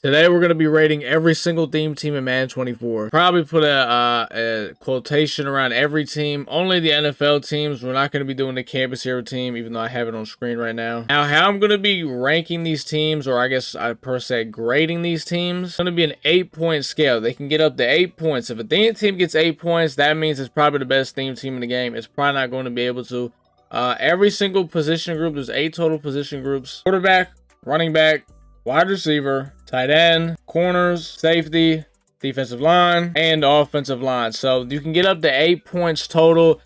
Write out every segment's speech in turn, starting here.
Today we're going to be rating every single theme team in Madden 24. Probably put a quotation around every team. Only the NFL teams. We're not going to be doing the Campus Hero team, even though I have it on screen right now. Now, how I'm going to be ranking these teams, or I guess I per se grading these teams, it's going to be an 8-point scale. They can get up to 8 points. If a theme team gets 8 points, that means it's probably the best theme team in the game. It's probably not going to be able to. Every single position group, there's 8 total position groups. Quarterback, running back, wide receiver, tight end, corners, safety, defensive line, and offensive line. So you can get up to 8 points total.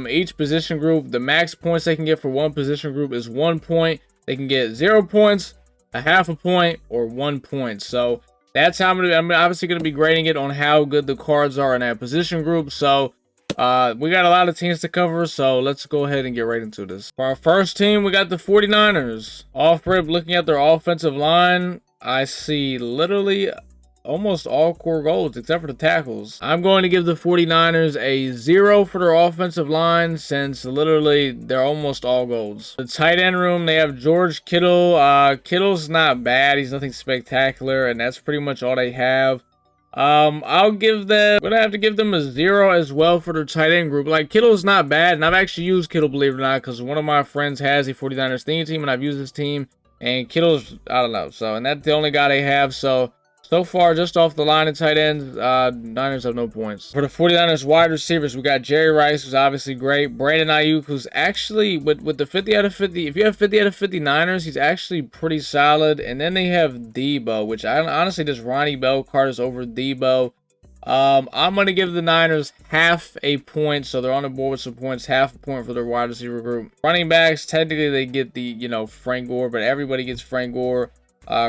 Each position group, the max points they can get for one position group is 1 point. They can get 0 points, a half a point, or 1 point. So that's how I'm obviously going to be grading it on how good the cards are in that position group. So we got a lot of teams to cover, so let's go ahead and get right into this. For our first team, we got the 49ers. Off rip, looking at their offensive line, I see literally almost all core golds except for the tackles. I'm going to give the 49ers a 0 for their offensive line since literally they're almost all golds. The tight end room, they have George Kittle. Kittle's not bad. He's nothing spectacular, and that's pretty much all they have. I'm gonna have to give them a 0 as well for their tight end group. Like, Kittle's not bad, and I've actually used Kittle, believe it or not, because one of my friends has a 49ers theme team, and I've used his team, and Kittle's, I don't know, so, and that's the only guy they have, so far, just off the line of tight ends, Niners have no points. For the 49ers wide receivers, we got Jerry Rice, who's obviously great. Brandon Ayuk, who's actually, with the 50 out of 50, if you have 50 out of 50 Niners, he's actually pretty solid. And then they have Debo, which I honestly, this Ronnie Bell card is over Debo. I'm going to give the Niners half a point, so they're on the board with some points, half a point for their wide receiver group. Running backs, technically they get the, Frank Gore, but everybody gets Frank Gore.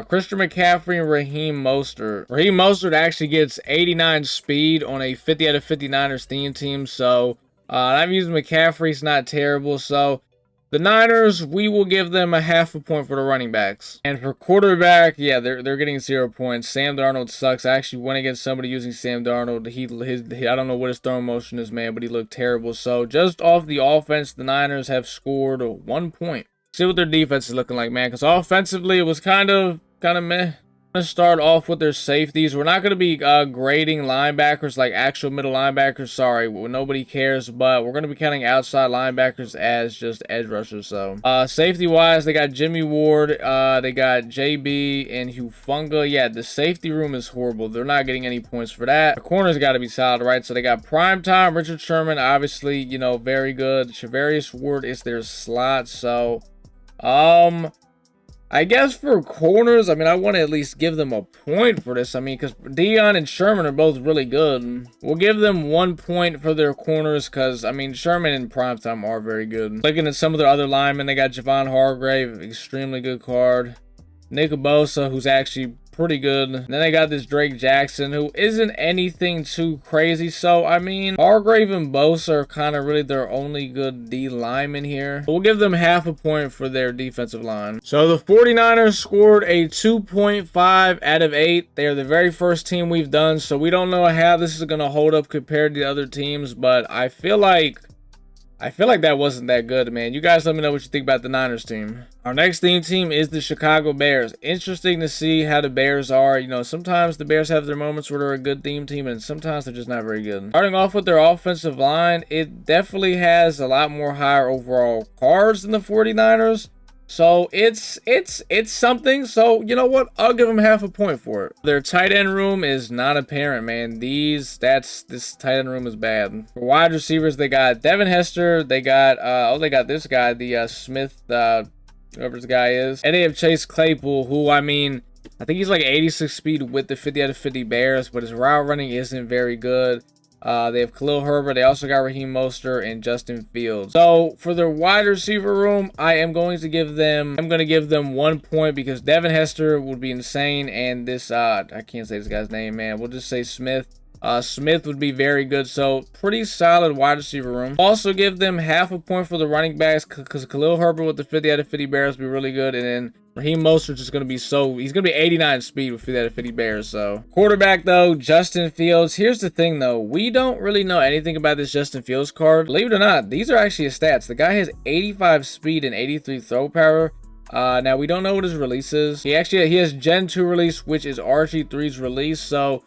Christian McCaffrey and Raheem Mostert. Raheem Mostert actually gets 89 speed on a 50 out of 59ers theme team, so I'm using McCaffrey. It's not terrible, so the Niners, we will give them a half a point for the running backs. And for quarterback, yeah, they're getting 0 points. Sam Darnold sucks. I actually went against somebody using Sam Darnold. I don't know what his throwing motion is, man, but he looked terrible. So just off the offense, the Niners have scored 1 point. See what their defense is looking like, man, because offensively it was kind of meh. I'm going to start off with their safeties. We're not going to be grading linebackers like actual middle linebackers. Sorry, nobody cares, but we're going to be counting outside linebackers as just edge rushers. So safety-wise, they got Jimmy Ward, they got JB and Hufanga. Yeah, the safety room is horrible. They're not getting any points for that. The corners got to be solid, right? So they got Primetime, Richard Sherman, obviously, very good. Charvarius Ward is their slot, so I guess for corners, I mean, I want to at least give them a point for this. I mean, because Dion and Sherman are both really good. We'll give them 1 point for their corners because, I mean, Sherman and Primetime are very good. Looking at some of their other linemen, they got Javon Hargrave, extremely good card. Nick Bosa, who's actually pretty good. And then they got this Drake Jackson, who isn't anything too crazy. So, I mean, Hargrave and Bosa are kind of really their only good D linemen here. But we'll give them half a point for their defensive line. So, the 49ers scored a 2.5 out of 8. They're the very first team we've done. So, we don't know how this is going to hold up compared to the other teams. But I feel like that wasn't that good, man. You guys let me know what you think about the Niners team. Our next theme team is the Chicago Bears. Interesting to see how the Bears are. Sometimes the Bears have their moments where they're a good theme team, and sometimes they're just not very good. Starting off with their offensive line, it definitely has a lot more higher overall cards than the 49ers. So it's something. So you know what? I'll give them half a point for it. Their tight end room is not apparent, man. This tight end room is bad. For wide receivers, they got Devin Hester. They got they got this guy, the Smith, whoever this guy is, and they have Chase Claypool, who I think he's like 86 speed with the 50 out of 50 Bears, but his route running isn't very good. They have Khalil Herbert. They also got Raheem Mostert and Justin Fields. So for their wide receiver room, I'm going to give them 1 point because Devin Hester would be insane, and this I can't say this guy's name, man. We'll just say Smith. Smith would be very good. So pretty solid wide receiver room. Also give them half a point for the running backs because Khalil Herbert with the 50 out of 50 Bears would be really good, and then Raheem Mostert is going to be he's going to be 89 speed with 50 out of 50 Bears. So quarterback though, Justin Fields. Here's the thing though, we don't really know anything about this Justin Fields card. Believe it or not, these are actually his stats. The guy has 85 speed and 83 throw power. Now we don't know what his release is. He has Gen 2 release, which is RG3's release. So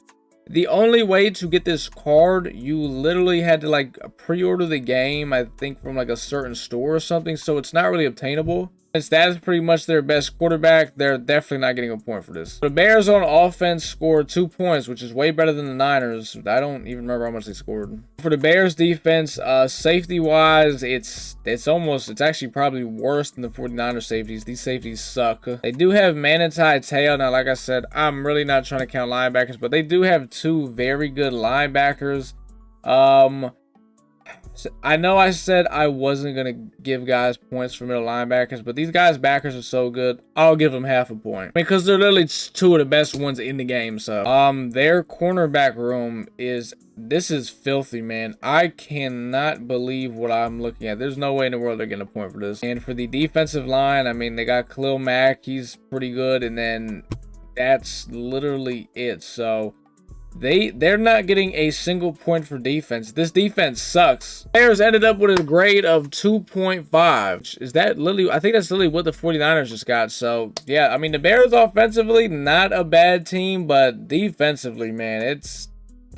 the only way to get this card, you literally had to like pre-order the game, I think from like a certain store or something. So it's not really obtainable. Since that is pretty much their best quarterback, they're definitely not getting a point for this. The Bears on offense scored 2 points, which is way better than the Niners. I don't even remember how much they scored. For the Bears defense, safety-wise, it's actually probably worse than the 49ers safeties. These safeties suck. They do have Manti Te'o. Now, like I said, I'm really not trying to count linebackers, but they do have 2 very good linebackers. I know I said I wasn't going to give guys points for middle linebackers, but these guys' backers are so good, I'll give them half a point. Because they're literally 2 of the best ones in the game, so. Their cornerback room this is filthy, man. I cannot believe what I'm looking at. There's no way in the world they're getting a point for this. And for the defensive line, I mean, they got Khalil Mack, he's pretty good, and then that's literally it, so. They're not getting a single point for defense. This defense sucks. Bears ended up with a grade of 2.5. Is that literally? I think that's literally what the 49ers just got. So, yeah, I mean, the Bears offensively, not a bad team, but defensively, man, it's...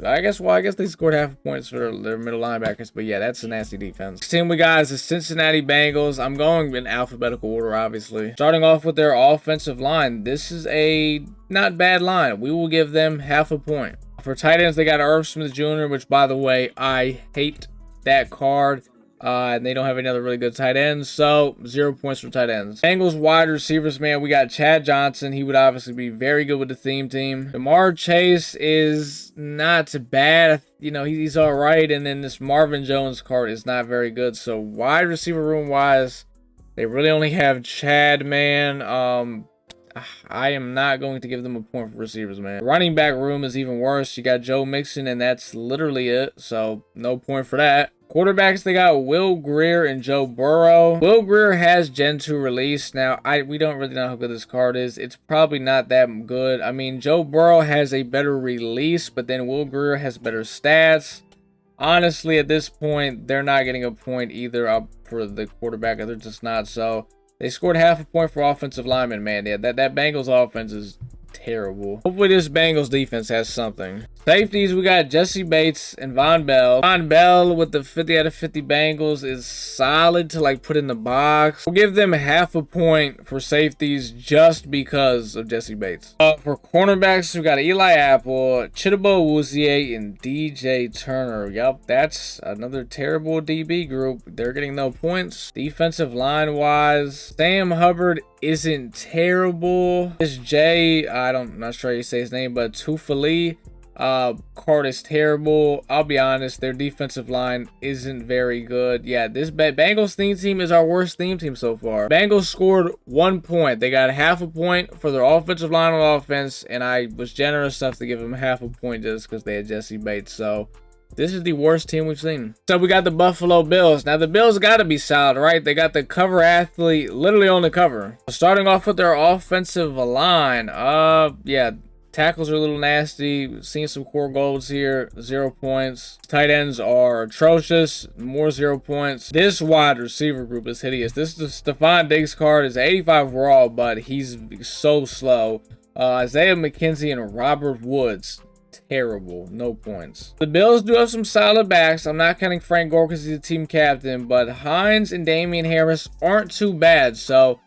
I guess they scored half a points for their middle linebackers, but yeah, that's a nasty defense. Next team we got is the Cincinnati Bengals. I'm going in alphabetical order, obviously. Starting off with their offensive line, this is a not bad line. We will give them half a point. For tight ends, they got Irv Smith Jr., which, by the way, I hate that card. And they don't have any other really good tight ends, so 0 points for tight ends. Bengals wide receivers, man, we got Chad Johnson. He would obviously be very good with the theme team. Jamar Chase is not bad. You know, he's all right. And then this Marvin Jones card is not very good. So wide receiver room wise, they really only have Chad, man. I am not going to give them a point for receivers, man. Running back room is even worse. You got Joe Mixon, and that's literally it. So no point for that. Quarterbacks, they got Will Grier and Joe Burrow. Will Grier has Gen 2 release. Now, we don't really know how good this card is. It's probably not that good. I mean, Joe Burrow has a better release, but then Will Grier has better stats. Honestly, at this point, they're not getting a point either for the quarterback. They're just not. So they scored half a point for offensive linemen, man. Yeah, that Bengals offense is terrible. Hopefully this Bengals defense has something. Safeties, we got Jesse Bates and Von Bell. Von Bell with the 50 out of 50 Bengals is solid to like put in the box. We'll give them half a point for safeties just because of Jesse Bates. For cornerbacks, we got Eli Apple, Chidobe Awuzie, and DJ Turner. Yup, that's another terrible DB group. They're getting no points. Defensive line wise, Sam Hubbard isn't terrible. This I'm not sure how you say his name, but Tufali card is terrible. I'll be honest, their defensive line isn't very good. Yeah, this Bengals theme team is our worst theme team so far. Bengals scored 1 point. They got half a point for their offensive line on offense, and I was generous enough to give them half a point just because they had Jesse Bates. So this is the worst team we've seen. So we got the Buffalo Bills. Now the Bills got to be solid, right? They got the cover athlete literally on the cover. Starting off with their offensive line. Yeah, tackles are a little nasty. Seeing some core golds here. 0 points. Tight ends are atrocious. More 0 points. This wide receiver group is hideous. This is Stephon Diggs card is 85 raw, but he's so slow. Isaiah McKenzie and Robert Woods. Terrible. No points. The Bills do have some solid backs. I'm not counting Frank Gore because he's the team captain, but Hines and Damian Harris aren't too bad. So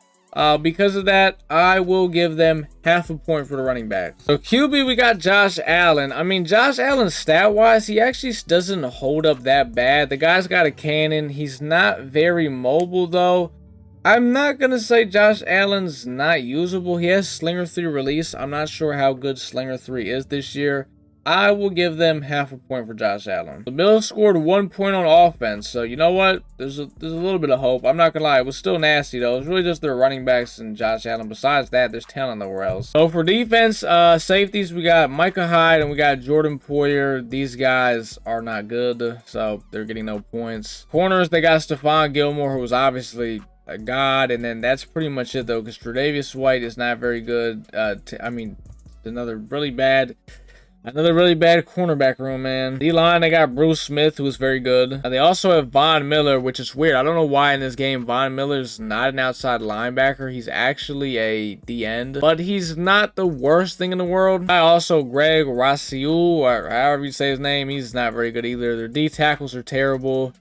because of that, I will give them half a point for the running back. So QB, we got Josh Allen. I mean, Josh Allen stat-wise, he actually doesn't hold up that bad. The guy's got a cannon. He's not very mobile, though. I'm not going to say Josh Allen's not usable. He has Slinger 3 release. I'm not sure how good Slinger 3 is this year. I will give them half a point for Josh Allen. The Bills scored 1 point on offense, so you know what? There's a little bit of hope. I'm not gonna lie, it was still nasty though. It's really just their running backs and Josh Allen. Besides that, there's talent nowhere else. So for defense, safeties, we got Micah Hyde and we got Jordan Poyer. These guys are not good, so they're getting no points. Corners, they got Stephon Gilmore, who was obviously a god, and then that's pretty much it though, because Tre'Davious White is not very good. I mean, another really bad Another really bad cornerback room, man. D-line, they got Bruce Smith, who is very good. They also have Von Miller, which is weird. I don't know why in this game Von Miller's not an outside linebacker. He's actually a D-end, but he's not the worst thing in the world. I also Greg Rossiul, or however you say his name. He's not very good either. Their D tackles are terrible.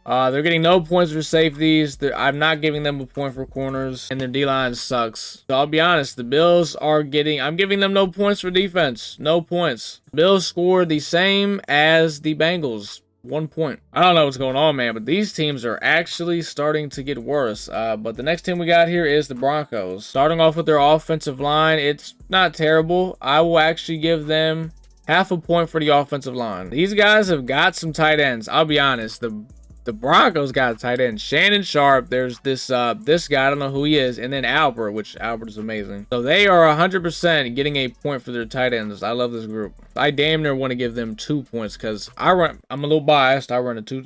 They're getting no points for safeties. I'm not giving them a point for corners, and their D-line sucks. So I'll be honest, the Bills are I'm giving them no points for defense. No points. Bills scored the same as the Bengals. 1 point. I don't know what's going on, man, but these teams are actually starting to get worse. But the next team we got here is the Broncos. Starting off with their offensive line, it's not terrible. I will actually give them half a point for the offensive line. These guys have got some tight ends. I'll be honest, the Broncos got a tight end. Shannon Sharp. There's this guy. I don't know who he is. And then Albert, which Albert is amazing. So they are 100% getting a point for their tight ends. I love this group. I damn near want to give them 2 points because I'm a little biased. I run a two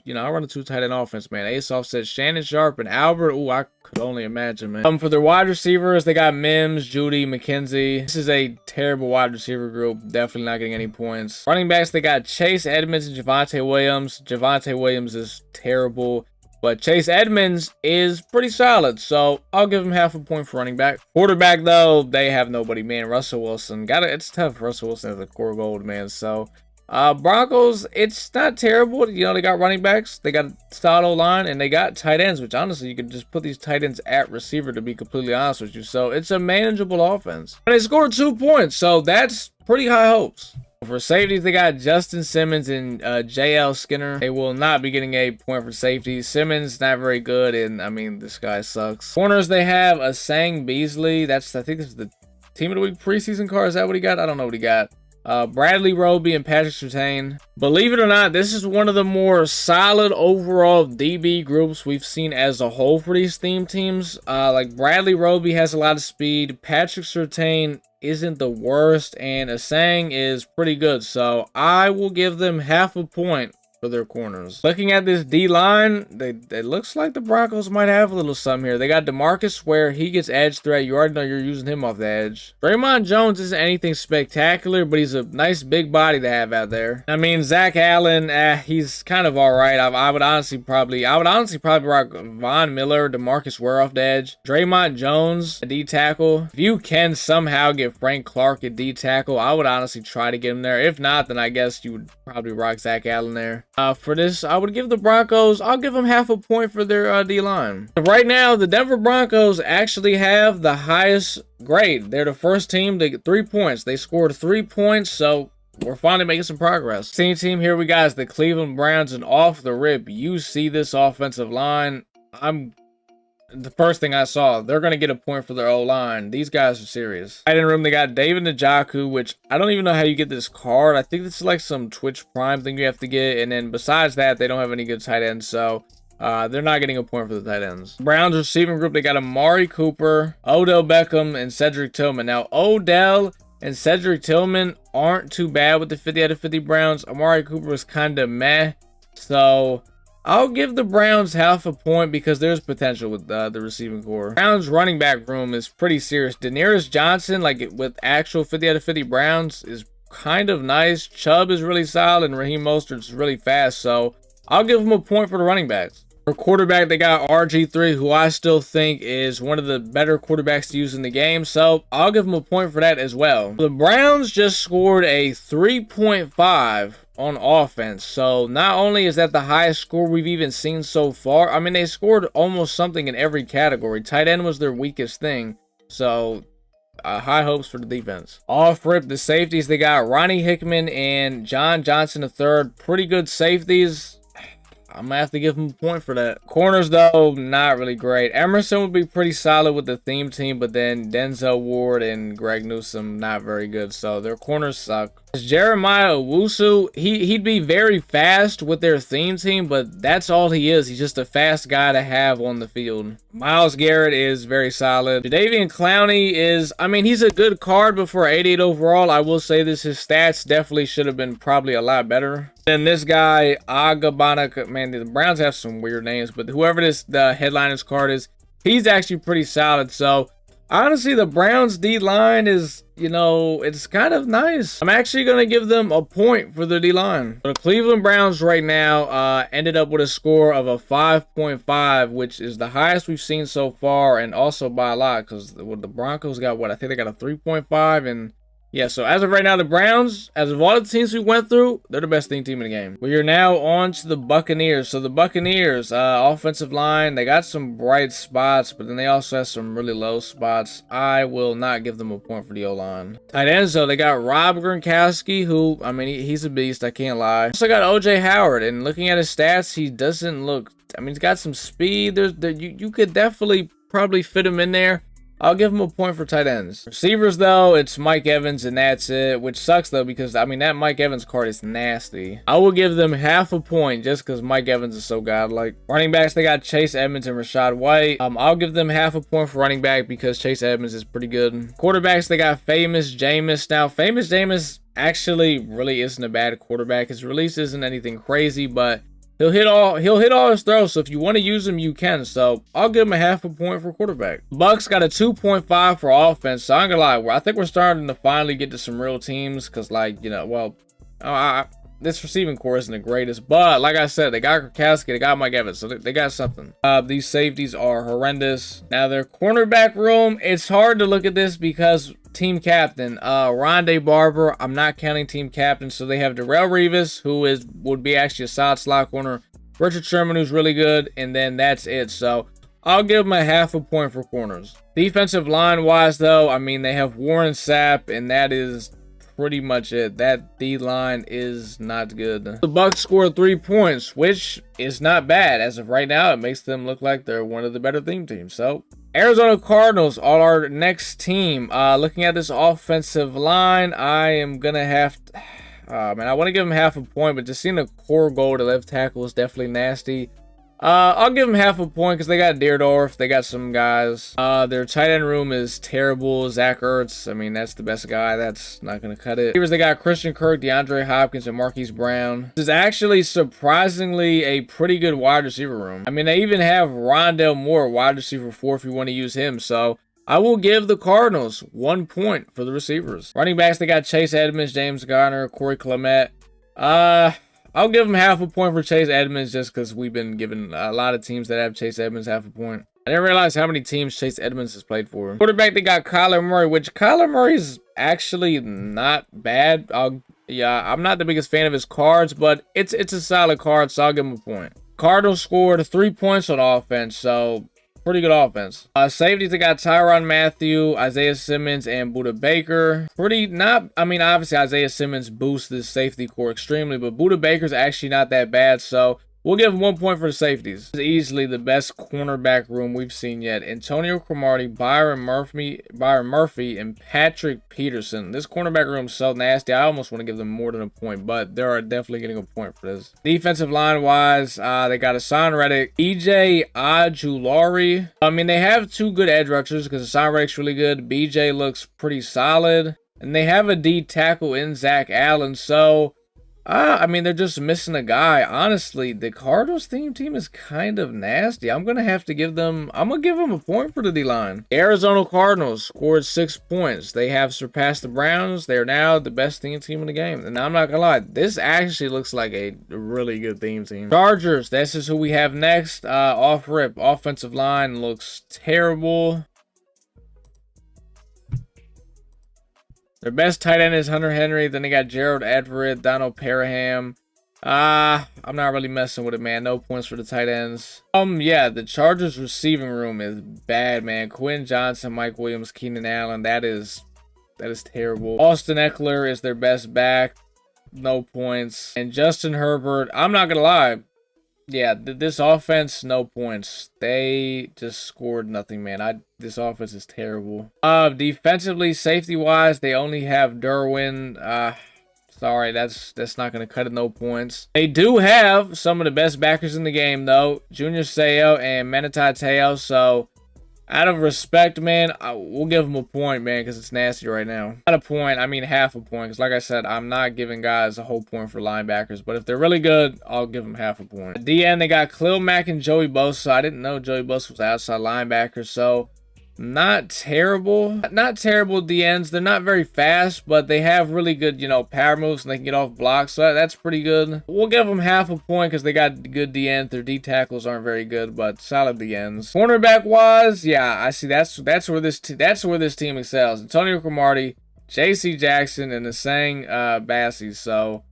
tight end offense, man. Asoff says Shannon Sharp and Albert. Ooh, I could only imagine, man. For their wide receivers, they got Mims, Judy, McKenzie. This is a terrible wide receiver group. Definitely not getting any points. Running backs, they got Chase Edmonds and Javonte Williams. Javonte Williams is terrible, but Chase Edmonds is pretty solid, so I'll give him half a point for running back. Quarterback, though, they have nobody, man. Russell Wilson. It's tough. Russell Wilson is a core gold, man. So Broncos, it's not terrible. You know, they got running backs, they got a solid O-line, and they got tight ends, which honestly, you could just put these tight ends at receiver, to be completely honest with you. So it's a manageable offense. And they scored 2 points, so that's pretty high hopes. For safeties, they got Justin Simmons and JL Skinner. They will not be getting a point for safety. Simmons, not very good, and I mean, this guy sucks. Corners, they have Asang Beasley. I think this is the Team of the Week preseason card. Is that what he got? I don't know what he got. Bradley Roby and Patrick Surtain. Believe it or not, this is one of the more solid overall DB groups we've seen as a whole for these theme teams. Like Bradley Roby has a lot of speed. Patrick Surtain isn't the worst, and Asang is pretty good. So I will give them half a point for their corners. Looking at this D-line, it looks like the Broncos might have a little something here. They got DeMarcus Ware. He gets edge threat. You already know you're using him off the edge. Draymond Jones isn't anything spectacular, but he's a nice big body to have out there. I mean, Zach Allen, he's kind of all right. I would honestly probably rock Von Miller, DeMarcus Ware off the edge. Draymond Jones, a D tackle. If you can somehow get Frank Clark at D tackle, I would honestly try to get him there. If not, then I guess you would probably rock Zach Allen there. For this, I would give the Broncos, I'll give them half a point for their D-line. Right now, the Denver Broncos actually have the highest grade. They're the first team to get 3 points. They scored 3 points, so we're finally making some progress. Same team here we got is the Cleveland Browns, and off the rip, you see this offensive line. The first thing I saw, they're going to get a point for their O-line. These guys are serious. Right in the room, they got David Njoku, which I don't even know how you get this card. I think this is like some Twitch Prime thing you have to get. And then besides that, they don't have any good tight ends. So they're not getting a point for the tight ends. Browns receiving group, they got Amari Cooper, Odell Beckham, and Cedric Tillman. Now, Odell and Cedric Tillman aren't too bad with the 50 out of 50 Browns. Amari Cooper is kind of meh. So I'll give the Browns half a point because there's potential with the receiving core. Browns running back room is pretty serious. Daenerys Johnson, like with actual 50 out of 50 Browns, is kind of nice. Chubb is really solid, and Raheem Mostert is really fast. So I'll give them a point for the running backs. For quarterback, they got RG3, who I still think is one of the better quarterbacks to use in the game. So I'll give them a point for that as well. The Browns just scored a 3.5 on offense. So not only is that the highest score we've even seen so far, I mean, they scored almost something in every category. Tight end was their weakest thing. So high hopes for the defense. Off rip, the safeties, they got Ronnie Hickman and John Johnson III. Pretty good safeties. I'm gonna have to give him a point for that. Corners, though, not really great. Emerson would be pretty solid with the theme team, but then Denzel Ward and Greg Newsome, not very good. So their corners suck. Jeremiah Owusu, he'd be very fast with their theme team, but that's all he is. He's just a fast guy to have on the field. Myles Garrett is very solid. Jadeveon Clowney is, I mean, he's a good card, but for 88 overall, I will say this, his stats definitely should have been probably a lot better. Then this guy, Agabana, man, the Browns have some weird names, but whoever the headliner's card is, he's actually pretty solid. So Honestly, the Browns D-line is, you know, it's kind of nice. I'm actually going to give them a point for the D-line. The Cleveland Browns right now ended up with a score of a 5.5, which is the highest we've seen so far, and also by a lot, because the Broncos got what? I think they got a 3.5, and yeah, so as of right now, the Browns, as of all the teams we went through, they're the best team in the game. We are now on to the Buccaneers. So the Buccaneers, offensive line, they got some bright spots, but then they also have some really low spots. I will not give them a point for the O-line. Tight ends, though, they got Rob Gronkowski, who, I mean, he's a beast, I can't lie. Also got O.J. Howard, and looking at his stats, he doesn't look, I mean, he's got some speed. You could definitely probably fit him in there. I'll give him a point for tight ends. Receivers, though, it's Mike Evans, and that's it, which sucks, though, because, I mean, that Mike Evans card is nasty. I will give them half a point just because Mike Evans is so godlike. Running backs, they got Chase Edmonds and Rachaad White. I'll give them half a point for running back because Chase Edmonds is pretty good. Quarterbacks, they got Famous Jameis. Now, Famous Jameis actually really isn't a bad quarterback. His release isn't anything crazy, but he'll hit all his throws, so if you want to use him, you can. So I'll give him a half a point for quarterback. Bucks got a 2.5 for offense. So I'm gonna lie, I think we're starting to finally get to some real teams, because, like, you know, well, this receiving core isn't the greatest, but like I said, they got Gronkowski, they got Mike Evans, so they got something. These safeties are horrendous. Now their cornerback room, it's hard to look at this because team captain, Rondé Barber, I'm not counting team captain, so they have Darrelle Revis, who would be actually a solid slot corner, Richard Sherman, who's really good, and then that's it. So I'll give them a half a point for corners. Defensive line wise, though, I mean, they have Warren Sapp, and that is pretty much it. That D-line is not good. The Bucks scored 3 points, which is not bad. As of right now, it makes them look like they're one of the better teams. So Arizona Cardinals are our next team. Looking at this offensive line, I am gonna have to, man, I want to give them half a point, but just seeing the core goal to left tackle is definitely nasty. I'll give them half a point because they got Deerdorf. They got some guys. Their tight end room is terrible. Zach Ertz, I mean, that's the best guy. That's not going to cut it. Receivers, they got Christian Kirk, DeAndre Hopkins, and Marquise Brown. This is actually surprisingly a pretty good wide receiver room. I mean, they even have Rondale Moore, wide receiver 4, if you want to use him. So I will give the Cardinals 1 point for the receivers. Running backs, they got Chase Edmonds, James Garner, Corey Clement. I'll give him half a point for Chase Edmonds just because we've been giving a lot of teams that have Chase Edmonds half a point. I didn't realize how many teams Chase Edmonds has played for. Quarterback, they got Kyler Murray, which Kyler Murray's actually not bad. Yeah, I'm not the biggest fan of his cards, but it's a solid card, so I'll give him a point. Cardinals scored 3 points on offense, so pretty good offense. Safeties, they got Tyrann Mathieu, Isaiah Simmons, and Budda Baker. I mean, obviously Isaiah Simmons boosts this safety core extremely, but Budda Baker's actually not that bad, so we'll give him 1 point for the safeties. This is easily the best cornerback room we've seen yet. Antonio Cromartie, Byron Murphy, and Patrick Peterson. This cornerback room is so nasty. I almost want to give them more than a point, but they are definitely getting a point for this. Defensive line-wise, they got Hassan Reddick, EJ Ajulari. I mean, they have 2 good edge rushers because Hassan Reddick's really good. BJ looks pretty solid. And they have a D tackle in Zach Allen, so I mean, they're just missing a guy. Honestly, the Cardinals team is kind of nasty. I'm going to give them a point for the D-line. Arizona Cardinals scored 6 points. They have surpassed the Browns. They're now the best team in the game. And I'm not going to lie, this actually looks like a really good team. Chargers, this is who we have next. Off rip, offensive line looks terrible. Their best tight end is Hunter Henry. Then they got Gerald Everett, Donald Parham. I'm not really messing with it, man. No points for the tight ends. Yeah, the Chargers receiving room is bad, man. Quinn Johnson, Mike Williams, Keenan Allen. That is terrible. Austin Eckler is their best back. No points. And Justin Herbert, I'm not gonna lie. Yeah, this offense, no points. They just scored nothing, man. This offense is terrible. Defensively, safety-wise, they only have Derwin. Sorry, that's not going to cut it, no points. They do have some of the best backers in the game, though. Junior Seau and Manti Te'o, so out of respect, man, we'll give them a point, man, because it's nasty right now. Not a point, I mean half a point, because like I said, I'm not giving guys a whole point for linebackers, but if they're really good, I'll give them half a point. At the end, they got Khalil Mack and Joey Bosa. I didn't know Joey Bosa was outside linebacker, so not terrible. Not terrible DNs. They're not very fast, but they have really good, you know, power moves and they can get off blocks. So that's pretty good. We'll give them half a point because they got good DNs. Their D tackles aren't very good, but solid DNs. Cornerback wise, yeah, I see that's where this team excels. Antonio Cromartie, J.C. Jackson, and Asang Bassi. So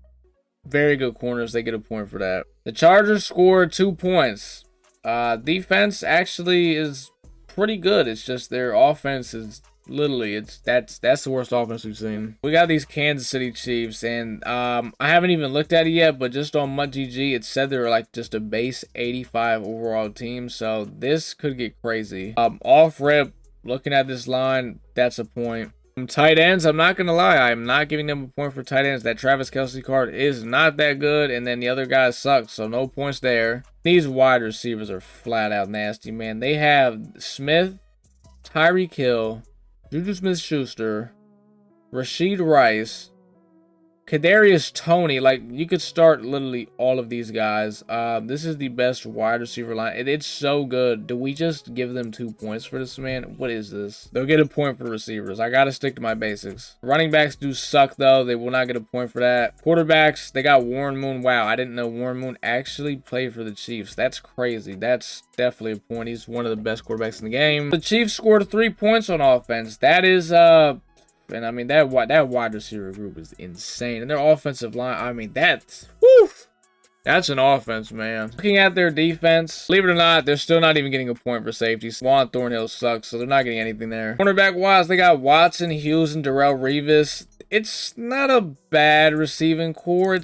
very good corners. They get a point for that. The Chargers scored 2 points. Defense actually is pretty good. It's just their offense is literally that's the worst offense we've seen. We got these Kansas City Chiefs, and I haven't even looked at it yet, but just on MutGG it said they were like just a base 85 overall team, so this could get crazy. Off rip, looking at this line, that's a point. Tight ends, I'm not gonna lie, I'm not giving them a point for tight ends. That Travis Kelce card is not that good, and then the other guys suck, so no points there. These wide receivers are flat out nasty, man. They have Smith, Tyreek Hill, Juju Smith-Schuster, Rashid Rice, Kadarius Toney. Like, you could start literally all of these guys. This is the best wide receiver line. It's so good. Do we just give them 2 points for this, man? What is this? They'll get a point for the receivers. I gotta stick to my basics. Running backs do suck, though. They will not get a point for that. Quarterbacks, they got Warren Moon. Wow, I didn't know Warren Moon actually played for the Chiefs. That's crazy. That's definitely a point. He's one of the best quarterbacks in the game. The Chiefs scored 3 points on offense. That is, and I mean, that wide receiver group is insane. And their offensive line, I mean, that's an offense, man. Looking at their defense, believe it or not, they're still not even getting a point for safety. Juan Thornhill sucks, so they're not getting anything there. Cornerback-wise, they got Watson, Hughes, and Darrell Revis. It's not a bad receiving core.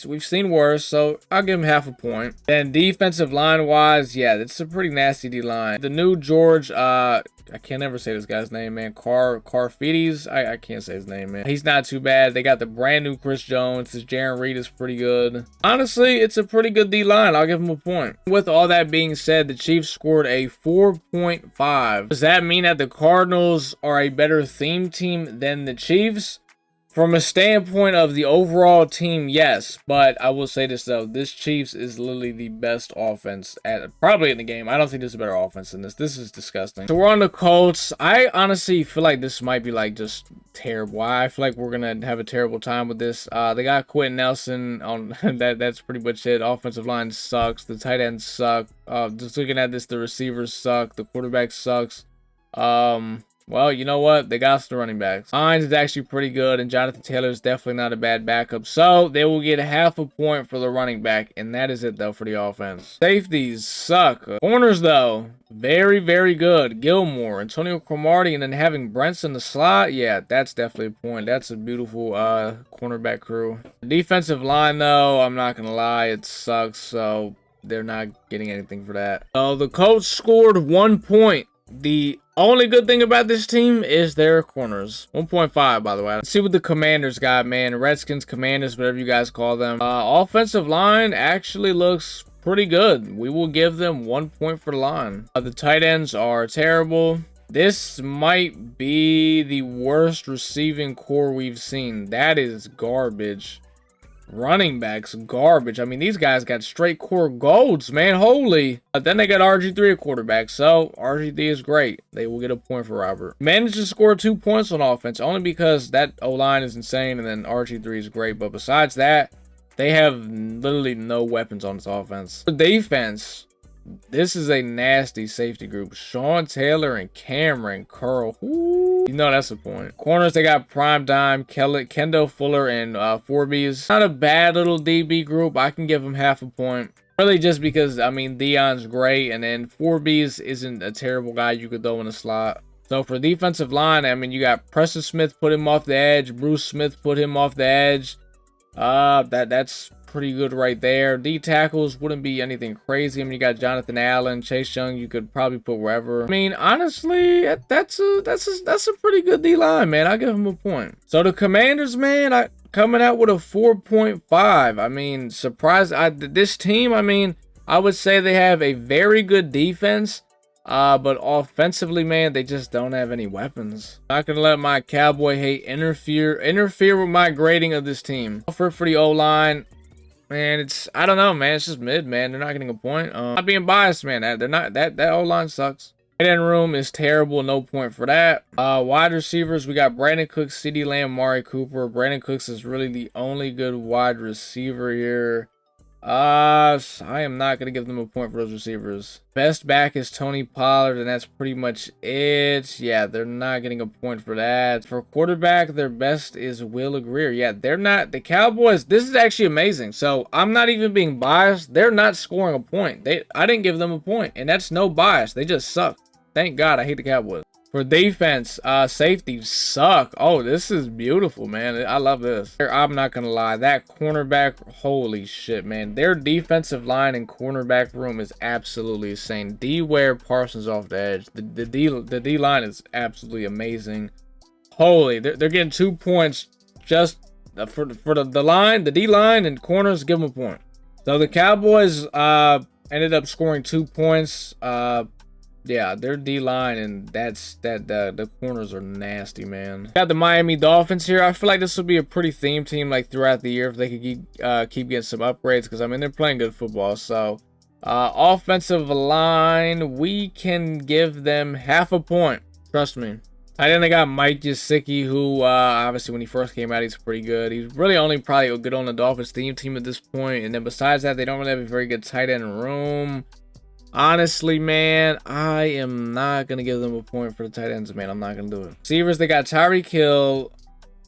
We've seen worse, so I'll give him half a point. And defensive line-wise, yeah, it's a pretty nasty D-line. The new George, I can't ever say this guy's name, man. Carfides. I can't say his name, man. He's not too bad. They got the brand new Chris Jones. This Jaron Reed is pretty good. Honestly, it's a pretty good D-line. I'll give him a point. With all that being said, the Chiefs scored a 4.5. Does that mean that the Cardinals are a better theme team than the Chiefs? From a standpoint of the overall team, yes. But I will say this, though. This Chiefs is literally the best offense probably in the game. I don't think there's a better offense than this. This is disgusting. So we're on the Colts. I honestly feel like this might be like just terrible. I feel like we're going to have a terrible time with this. They got Quentin Nelson on that's pretty much it. Offensive line sucks. The tight ends suck. Just looking at this, the receivers suck. The quarterback sucks. Well, you know what? They got the running backs. Hines is actually pretty good, and Jonathan Taylor is definitely not a bad backup. So, they will get half a point for the running back, and that is it, though, for the offense. Safeties suck. Corners, though, very, very good. Gilmore, Antonio Cromartie, and then having Brents in the slot, yeah, that's definitely a point. That's a beautiful cornerback crew. The defensive line, though, I'm not going to lie, it sucks, so they're not getting anything for that. So, the Colts scored 1 point. The only good thing about this team is their corners. 1.5, by the way. Let's see what the Commanders got, man. Redskins, Commanders, whatever you guys call them. Offensive line actually looks pretty good. We will give them 1 point for the line. The tight ends are terrible. This might be the worst receiving core we've seen. That is garbage. Running backs, garbage. I mean, these guys got straight core golds, man. Holy. But then they got RG3 at quarterback, so RG3 is great. They will get a point for Robert. Managed to score 2 points on offense, only because that O-line is insane, and then RG3 is great. But besides that, they have literally no weapons on this offense. For defense, this is a nasty safety group. Sean Taylor and Cameron Curl. Ooh, you know that's a point. Corners, they got Prime Dime, Kendall Fuller, and Fourbies. Not a bad little DB group. I can give them half a point. Really just because, I mean, Dion's great, and then Fourbies isn't a terrible guy you could throw in a slot. So for defensive line, I mean, you got Preston Smith put him off the edge. Bruce Smith put him off the edge. That's pretty good right there. D tackles wouldn't be anything crazy. I mean, you got Jonathan Allen, Chase Young. You could probably put wherever. I mean, honestly, that's a pretty good D line, man. I give him a point. So the Commanders, man, coming out with a 4.5. I mean, surprised. This team, I mean, I would say they have a very good defense. But offensively, man, they just don't have any weapons. Not gonna let my Cowboy hate interfere with my grading of this team. For the O-line, man, I don't know, man. It's just mid, man. They're not getting a point. Not being biased, man. They're not that O-line sucks. Tight end room is terrible. No point for that. Wide receivers, we got Brandon Cooks, CeeDee Lamb, Mari Cooper. Brandon Cooks is really the only good wide receiver here. I am not going to give them a point for those receivers. Best back is Tony Pollard, and that's pretty much it. Yeah, they're not getting a point for that. For quarterback, their best is Will Greer. Yeah, they're not. The Cowboys, this is actually amazing. So, I'm not even being biased. They're not scoring a point. I didn't give them a point, and that's no bias. They just suck. Thank God I hate the Cowboys. For defense, safeties suck. Oh, this is beautiful, man. I love this. I'm not going to lie. That cornerback, holy shit, man. Their defensive line and cornerback room is absolutely insane. D-Ware, Parsons off the edge. The D-line is absolutely amazing. Holy, they're getting 2 points just for the line, the D-line, and corners, give them a point. So the Cowboys ended up scoring 2 points. Yeah, their D-line and the corners are nasty, man. Got the Miami Dolphins here. I feel like this will be a pretty theme team like throughout the year if they could keep getting some upgrades, because I mean they're playing good football. So offensive line, we can give them half a point. Trust me. And then they got Mike Gesicki, who obviously when he first came out, he's pretty good. He's really only probably good on the Dolphins team at this point. And then besides that, they don't really have a very good tight end room. Honestly, man, I am not going to give them a point for the tight ends, man. I'm not going to do it. Receivers, they got Tyreek Hill.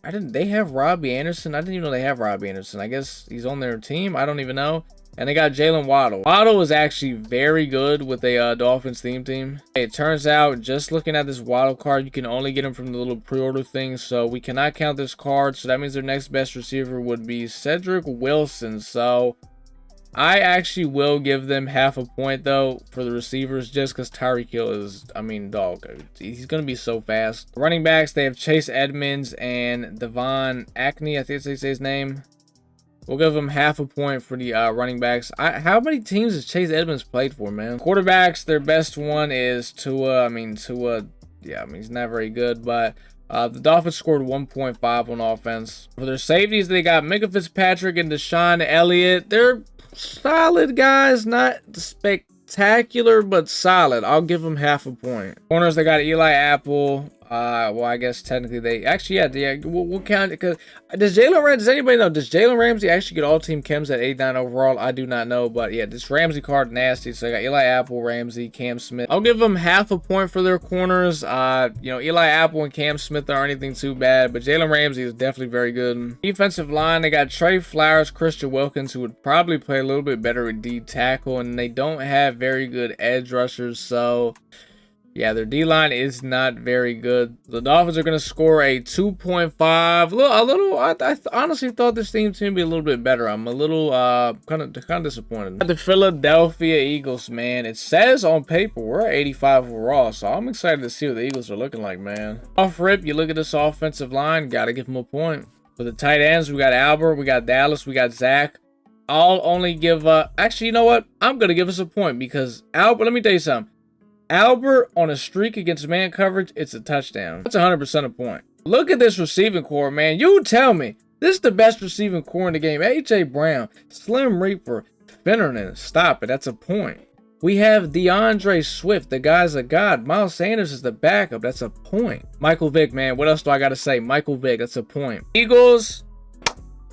They have Robbie Anderson. I didn't even know they have Robbie Anderson. I guess he's on their team. I don't even know. And they got Jalen Waddle. Waddle is actually very good with a Dolphins team. It turns out, just looking at this Waddle card, you can only get him from the little pre-order thing. So we cannot count this card. So that means their next best receiver would be Cedric Wilson. So I actually will give them half a point, though, for the receivers, just because Tyreek Hill is, I mean, dog. He's going to be so fast. Running backs, they have Chase Edmonds and Devon Acne, I think they say his name. We'll give them half a point for the running backs. How many teams has Chase Edmonds played for, man? Quarterbacks, their best one is Tua. Yeah, he's not very good, but the Dolphins scored 1.5 on offense. For their safeties, they got Minka Fitzpatrick and Deshaun Elliott. They're solid guys, not spectacular, but solid. I'll give them half a point. Corners, they got Eli Apple. Well, I guess technically they actually, yeah, we'll count it because does anybody know, does Jalen Ramsey actually get all team chems at 89 overall? I do not know, but yeah, this Ramsey card nasty. So I got Eli Apple, Ramsey, Cam Smith. I'll give them half a point for their corners. Eli Apple and Cam Smith aren't anything too bad, but Jalen Ramsey is definitely very good. Defensive line, they got Trey Flowers, Christian Wilkins, who would probably play a little bit better at D tackle, and they don't have very good edge rushers, so yeah, their D-line is not very good. The Dolphins are going to score a 2.5. I honestly thought this team would be a little bit better. I'm a little kind of disappointed. The Philadelphia Eagles, man. It says on paper we're at 85 overall, so I'm excited to see what the Eagles are looking like, man. Off rip, you look at this offensive line, got to give them a point. For the tight ends, we got Albert, we got Dallas, we got Zach. I'll only give actually, you know what? I'm going to give us a point because Albert, let me tell you something. Albert on a streak against man coverage, it's a touchdown. That's 100% a point. Look at this receiving core, man. You tell me. This is the best receiving core in the game. A.J. Brown, Slim Reaper, Finnerman. Stop it. That's a point. We have DeAndre Swift. The guy's a god. Miles Sanders is the backup. That's a point. Michael Vick, man. What else do I got to say? Michael Vick. That's a point. Eagles,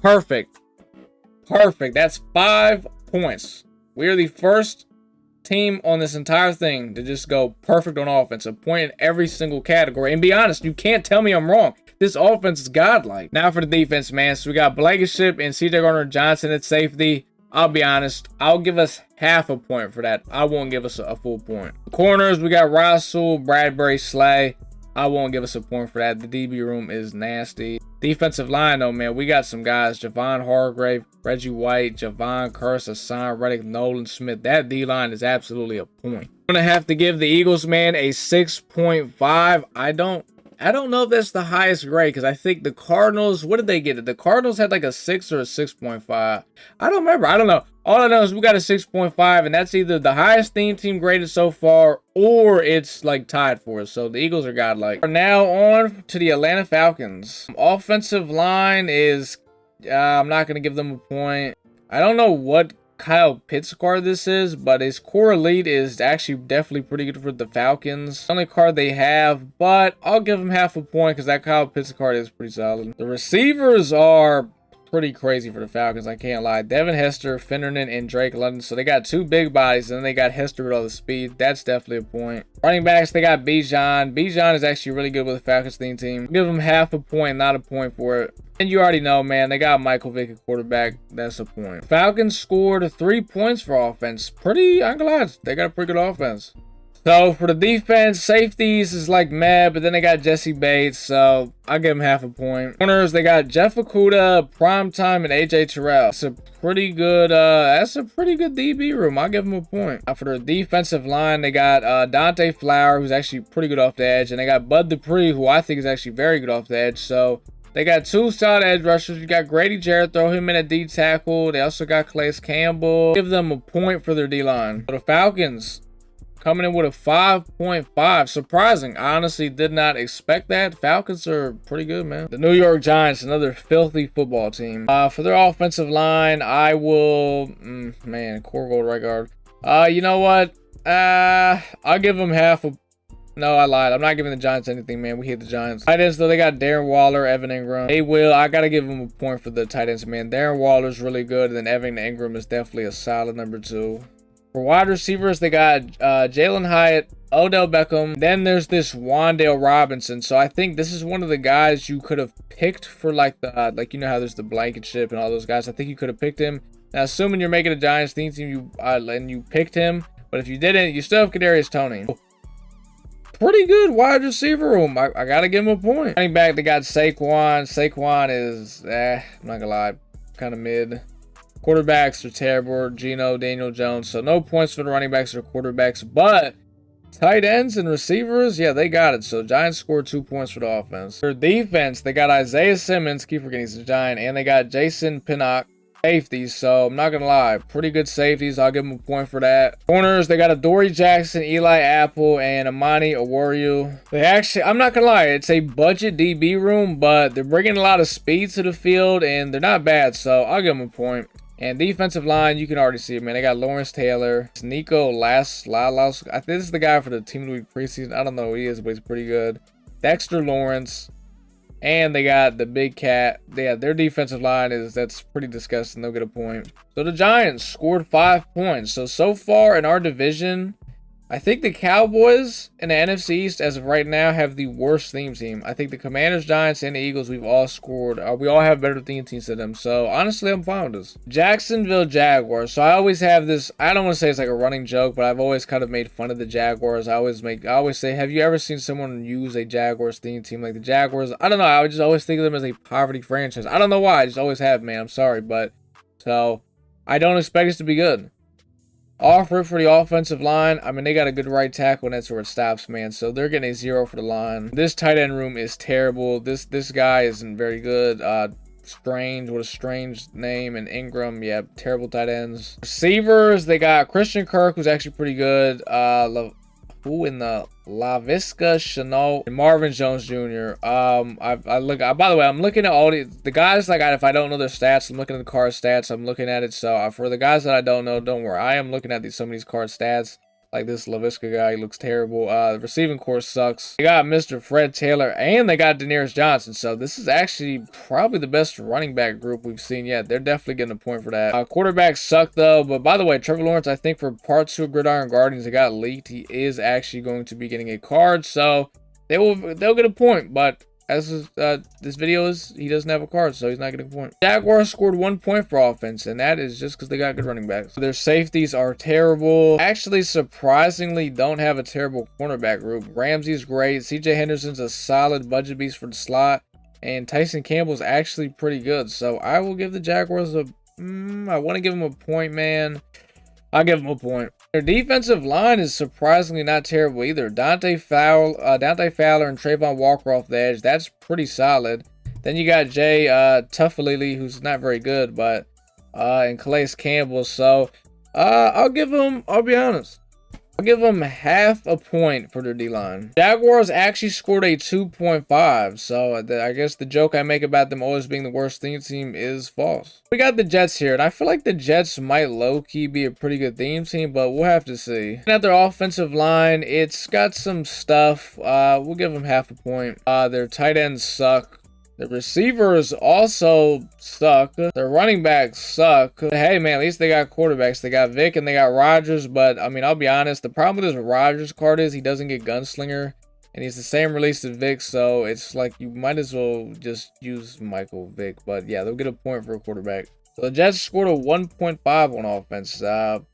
perfect. Perfect. That's 5 points. We are the first team on this entire thing to just go perfect on offense, a point in every single category. And be honest, you can't tell me I'm wrong. This offense is godlike. Now for the defense, man. So we got Blankenship and C.J. Gardner-Johnson at safety. I'll be honest, I'll give us half a point for that. I won't give us a full point. Corners, we got Russell, Bradbury, Slay. I won't give us a point for that. The DB room is nasty. Defensive line, though, man, we got some guys. Javon Hargrave, Reggie White, Javon Curse, Hassan Reddick, Nolan Smith. That D-line is absolutely a point. I'm going to have to give the Eagles, man, a 6.5. I don't know if that's the highest grade because I think the Cardinals, what did they get? The Cardinals had like a 6 or a 6.5. I don't remember. I don't know. All I know is we got a 6.5, and that's either the highest team graded so far or it's like tied for us. So the Eagles are godlike. We're now on to the Atlanta Falcons. Offensive line is, I'm not going to give them a point. I don't know what Kyle Pitts card this is, but his core elite is actually definitely pretty good for the Falcons. Only card they have, but I'll give him half a point because that Kyle Pitts card is pretty solid. The receivers are pretty crazy for the Falcons, I can't lie. Devin Hester, Finnerman, and Drake London. So they got two big bodies, and then they got Hester with all the speed. That's definitely a point. Running backs, they got Bijan. Bijan is actually really good with the Falcons team. Give him half a point, not a point for it. And you already know, man, they got Michael Vick at quarterback. That's a point. Falcons scored 3 points for offense. I'm glad they got a pretty good offense. So for the defense, safeties is like meh, but then they got Jesse Bates, so I'll give him half a point. Corners, they got Jeff Okudah, Primetime, and AJ Terrell. That's a pretty good DB room. I'll give him a point. For the defensive line, they got Dante Flower, who's actually pretty good off the edge, and they got Bud Dupree, who I think is actually very good off the edge. So they got two solid edge rushers. You got Grady Jarrett, throw him in at D tackle. They also got Calais Campbell. Give them a point for their D-line. For the Falcons, coming in with a 5.5. Surprising. I honestly did not expect that. Falcons are pretty good, man. The New York Giants, another filthy football team. For their offensive line, I will... man, core gold right guard. You know what? I'll give them half a... No, I lied. I'm not giving the Giants anything, man. We hate the Giants. Tight ends, though, they got Darren Waller, Evan Ingram. I got to give them a point for the tight ends, man. Darren Waller's really good, and then Evan Ingram is definitely a solid number 2. For wide receivers, they got Jalen Hyatt, Odell Beckham. Then there's this Wan'Dale Robinson. So I think this is one of the guys you could have picked for like the you know how there's the Blankenship and all those guys. I think you could have picked him. Now, assuming you're making a Giants team, and you picked him, but if you didn't, you still have Kadarius Toney. Pretty good wide receiver room. I gotta give him a point. Running back, they got Saquon. Saquon is I'm not gonna lie, kind of mid. Quarterbacks are terrible. Geno, Daniel Jones. So no points for the running backs or quarterbacks. But tight ends and receivers, yeah, they got it. So Giants scored 2 points for the offense. For defense, they got Isaiah Simmons. Keep forgetting he's a Giant. And they got Jason Pinnock. Safeties, so I'm not gonna lie, pretty good safeties. I'll give them a point for that. Corners, they got Adoree Jackson, Eli Apple, and Amani Oworu. I'm not gonna lie, it's a budget DB room, but they're bringing a lot of speed to the field, and they're not bad, so I'll give them a point. And defensive line, you can already see it, man. They got Lawrence Taylor, Nico Laus. I think this is the guy for the Team of the Week preseason. I don't know who he is, but he's pretty good. Dexter Lawrence. And they got the big cat. Yeah, their defensive line that's pretty disgusting. They'll get a point. So the Giants scored 5 points. So far in our division, I think the Cowboys and the NFC East, as of right now, have the worst theme team. I think the Commanders, Giants, and the Eagles, we've all scored. We all have better theme teams than them. So, honestly, I'm fine with this. Jacksonville Jaguars. So, I always have this, I don't want to say it's like a running joke, but I've always kind of made fun of the Jaguars. I always say, have you ever seen someone use a Jaguars theme team? Like the Jaguars, I don't know. I would just always think of them as a poverty franchise. I don't know why. I just always have, man. I'm sorry. But, so, I don't expect this to be good. Offer for the offensive line. I mean, they got a good right tackle, and that's where it stops, man. So they're getting a 0 for the line. This tight end room is terrible. This guy isn't very good. Strange, what a strange name. And Ingram, yeah, terrible tight ends. Receivers, they got Christian Kirk, who's actually pretty good. Who in the LaVisca Chenault and Marvin Jones Jr. By the way, I'm looking at all the guys. Like, if I don't know their stats, I'm looking at the card stats. I'm looking at it. So for the guys that I don't know, don't worry. I am looking at some of these card stats. Like this LaVisca guy, he looks terrible. The receiving core sucks. They got Mr. Fred Taylor, and they got Daenerys Johnson. So this is actually probably the best running back group we've seen yet. They're definitely getting a point for that. Quarterbacks suck, though. But by the way, Trevor Lawrence, I think for part 2 of Gridiron Guardians, it got leaked. He is actually going to be getting a card. So they'll get a point. But as this video is, he doesn't have a card, so he's not getting a point. Jaguars scored 1 point for offense, and that is just because they got good running backs. Their safeties are terrible. Actually, surprisingly, don't have a terrible cornerback group. Ramsey's great. CJ Henderson's a solid budget beast for the slot, and Tyson Campbell's actually pretty good. So I will give the Jaguars I want to give them a point, man. I'll give them a point. Their defensive line is surprisingly not terrible either. Dante Fowler and Trayvon Walker off the edge. That's pretty solid. Then you got Jay Tuffalili, who's not very good, but and Calais Campbell. So I'll be honest. I'll give them half a point for their D-line. Jaguars actually scored a 2.5, so I guess the joke I make about them always being the worst theme team is false. We got the Jets here, and I feel like the Jets might low-key be a pretty good theme team, but we'll have to see. And at their offensive line, it's got some stuff. We'll give them half a point. Their tight ends suck. The receivers also suck. The running backs suck. But hey, man, at least they got quarterbacks. They got Vic and they got Rodgers. But, I mean, I'll be honest. The problem with this Rodgers card is he doesn't get Gunslinger. And he's the same release as Vic. So, it's like you might as well just use Michael Vick. But, yeah, they'll get a point for a quarterback. So, the Jets scored a 1.5 on offense. So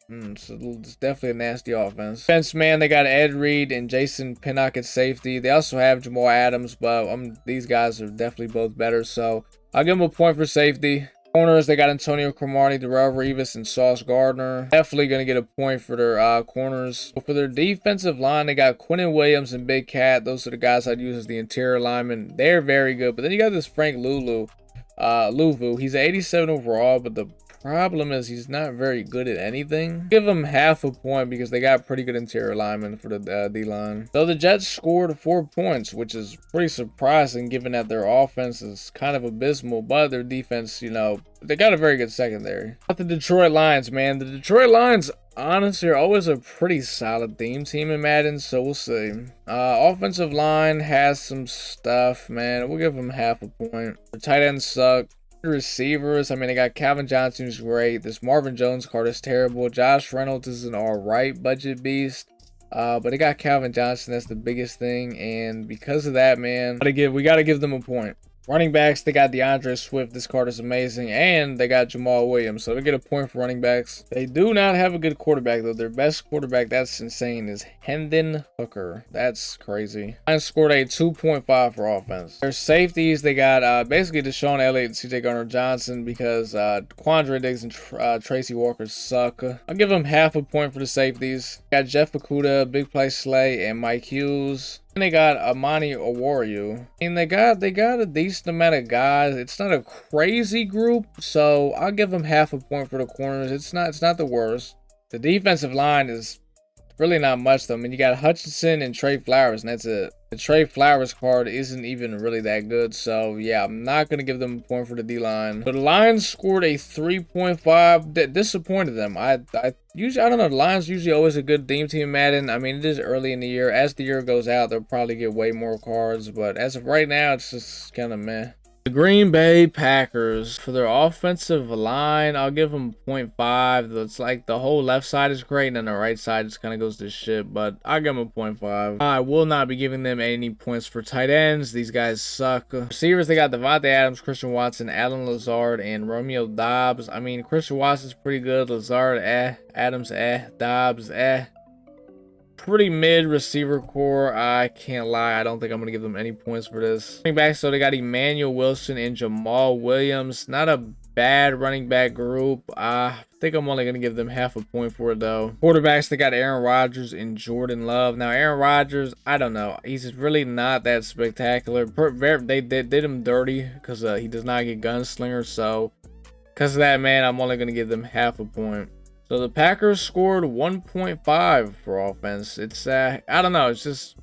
it's definitely a nasty offense. Defense, man, they got Ed Reed and Jason Pinnock at safety. They also have Jamal Adams, but these guys are definitely both better. So I'll give them a point for safety. Corners, they got Antonio Cromartie, Darrell Revis, and Sauce Gardner. Definitely going to get a point for their corners. For their defensive line, they got Quinnen Williams and Big Cat. Those are the guys I'd use as the interior linemen. They're very good. But then you got this Frank Louvu. He's an 87 overall, but the problem is he's not very good at anything. Give him half a point because they got pretty good interior linemen for the D-line. So the Jets scored 4 points, which is pretty surprising given that their offense is kind of abysmal, but their defense, you know, they got a very good secondary. But the Detroit Lions, man. The Detroit Lions honestly are always a pretty solid theme team in Madden, so we'll see. Offensive line has some stuff, man. We'll give them half a point. The tight ends suck. Receivers, I mean, they got Calvin Johnson, who's great. This Marvin Jones card is terrible. Josh Reynolds is an alright budget beast. But they got Calvin Johnson. That's the biggest thing. And because of that, man, we gotta give them a point. Running backs, they got DeAndre Swift. This card is amazing. And they got Jamal Williams. So they get a point for running backs. They do not have a good quarterback, though. Their best quarterback, that's insane, is Hendon Hooker. That's crazy. Lions scored a 2.5 for offense. Their safeties, they got basically Deshaun Elliott and CJ Gardner-Johnson because Quandre Diggs and Tracy Walker suck. I'll give them half a point for the safeties. Got Jeff Okudah, Big Play Slay, and Mike Hughes. And they got Amani Oworu. And they got a decent amount of guys. It's not a crazy group, so I'll give them half a point for the corners. It's not the worst. The defensive line is really not much though. I mean, you got Hutchinson and Trey Flowers, and that's it. The Trey Flowers card isn't even really that good, so yeah, I'm not gonna give them a point for the D-line. But the Lions scored a 3.5. That disappointed them. I don't know. The Lions usually always a good theme team in Madden. I mean, it is early in the year. As the year goes out, they'll probably get way more cards, but as of right now, it's just kind of meh. The Green Bay Packers, for their offensive line, I'll give them 0.5. It's like the whole left side is great, and then the right side just kind of goes to shit, but I'll give them a 0.5. I will not be giving them any points for tight ends. These guys suck. Receivers, they got Devontae Adams, Christian Watson, Alan Lazard, and Romeo Doubs. I mean, Christian Watson's pretty good. Lazard, Adams, Doubs, pretty mid receiver core. I can't lie. I don't think I'm going to give them any points for this. Running back, so they got Emmanuel Wilson and Jamal Williams. Not a bad running back group. I think I'm only going to give them half a point for it, though. Quarterbacks, they got Aaron Rodgers and Jordan Love. Now, Aaron Rodgers, I don't know. He's really not that spectacular. They did him dirty because he does not get Gunslinger. So, because of that, man, I'm only going to give them half a point. So the Packers scored 1.5 for offense. It's I don't know, it's just